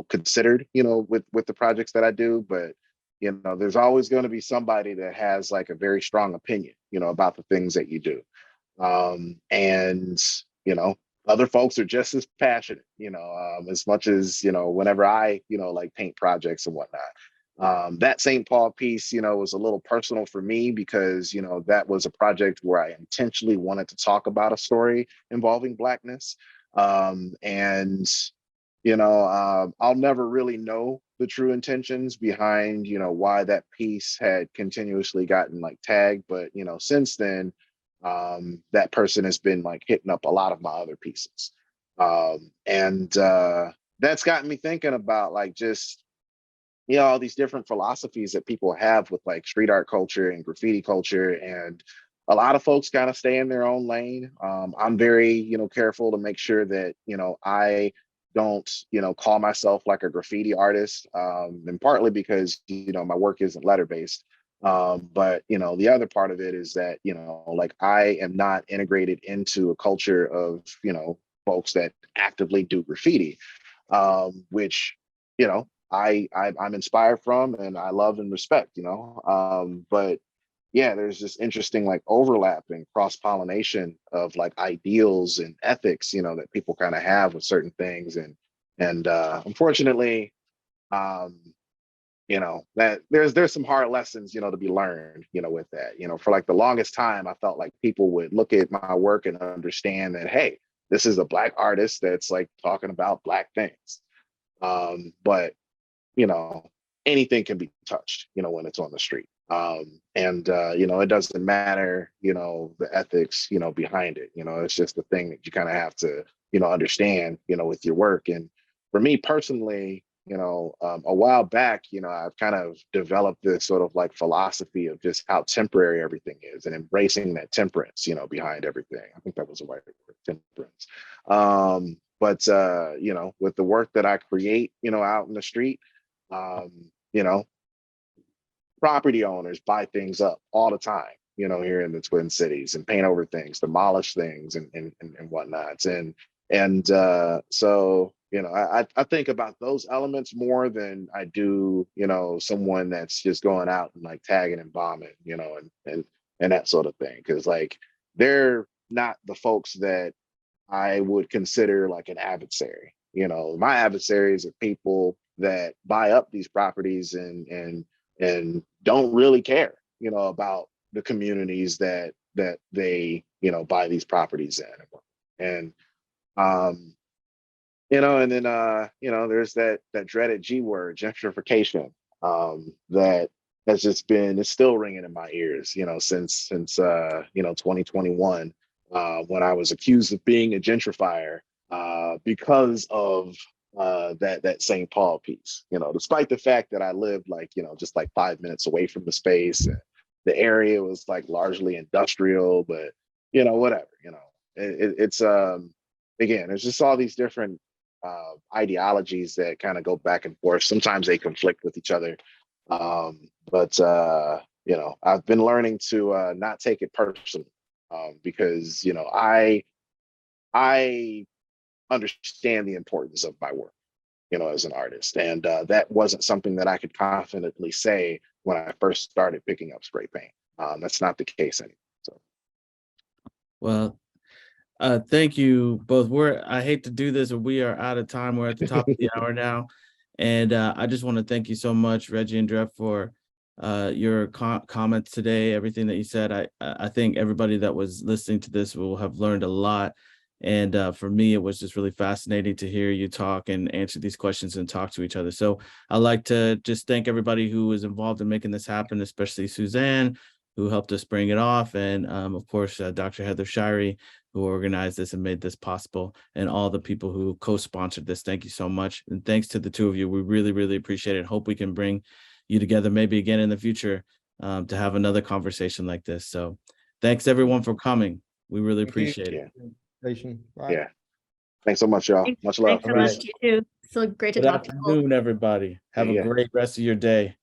considered, with the projects that I do, but there's always going to be somebody that has like a very strong opinion, about the things that you do. And other folks are just as passionate, as much as whenever I like paint projects and whatnot. That St. Paul piece was a little personal for me because that was a project where I intentionally wanted to talk about a story involving Blackness. And I'll never really know the true intentions behind why that piece had continuously gotten like tagged, but since then that person has been like hitting up a lot of my other pieces. And that's gotten me thinking about like just all these different philosophies that people have with like street art culture and graffiti culture, and a lot of folks kind of stay in their own lane. I'm very careful to make sure that I don't call myself like a graffiti artist, and partly because my work isn't letter based. But the other part of it is that like I am not integrated into a culture of folks that actively do graffiti, which I'm inspired from and I love and respect. But yeah, there's this interesting like overlap and cross pollination of like ideals and ethics that people kind of have with certain things, and unfortunately, um, that there's some hard lessons to be learned with that. For like the longest time I felt like people would look at my work and understand that, hey, this is a Black artist that's like talking about Black things, but anything can be touched when it's on the street, and it doesn't matter the ethics behind it. It's just the thing that you kind of have to understand with your work. And for me personally, a while back, I've kind of developed this sort of like philosophy of just how temporary everything is and embracing that temperance, behind everything. I think that was a right word, temperance. But with the work that I create, out in the street, property owners buy things up all the time, here in the Twin Cities, and paint over things, demolish things, and whatnots. And so I think about those elements more than I do someone that's just going out and like tagging and bombing, and that sort of thing, because like they're not the folks that I would consider like an adversary. My adversaries are people that buy up these properties and don't really care about the communities that they buy these properties in. And and then there's that dreaded G word, gentrification, that has just been, it's still ringing in my ears since 2021, when I was accused of being a gentrifier because of that St. Paul piece, despite the fact that I lived like just like 5 minutes away from the space, and the area was like largely industrial, but whatever. It's again, there's just all these different ideologies that kind of go back and forth. Sometimes they conflict with each other, but I've been learning to not take it personally, because I understand the importance of my work, as an artist. And that wasn't something that I could confidently say when I first started picking up spray paint. That's not the case anymore. So, Well, thank you both. I hate to do this, but we are out of time. We're at the top of the hour now. And I just want to thank you so much, Reggie and Dreph, for your comments today, everything that you said. I think everybody that was listening to this will have learned a lot. And for me, it was just really fascinating to hear you talk and answer these questions and talk to each other. So I'd like to just thank everybody who was involved in making this happen, especially Suzanne, who helped us bring it off. And of course, Dr. Heather Shirey, who organized this and made this possible, and all the people who co-sponsored this. Thank you so much. And thanks to the two of you. We really, really appreciate it. Hope we can bring you together maybe again in the future to have another conversation like this. So thanks everyone for coming. We really appreciate it. Bye. Yeah. Thanks so much, y'all. Much love. Thanks so much. You too. So great to Good talk to you all. afternoon, everybody. Have a Yeah. great rest of your day.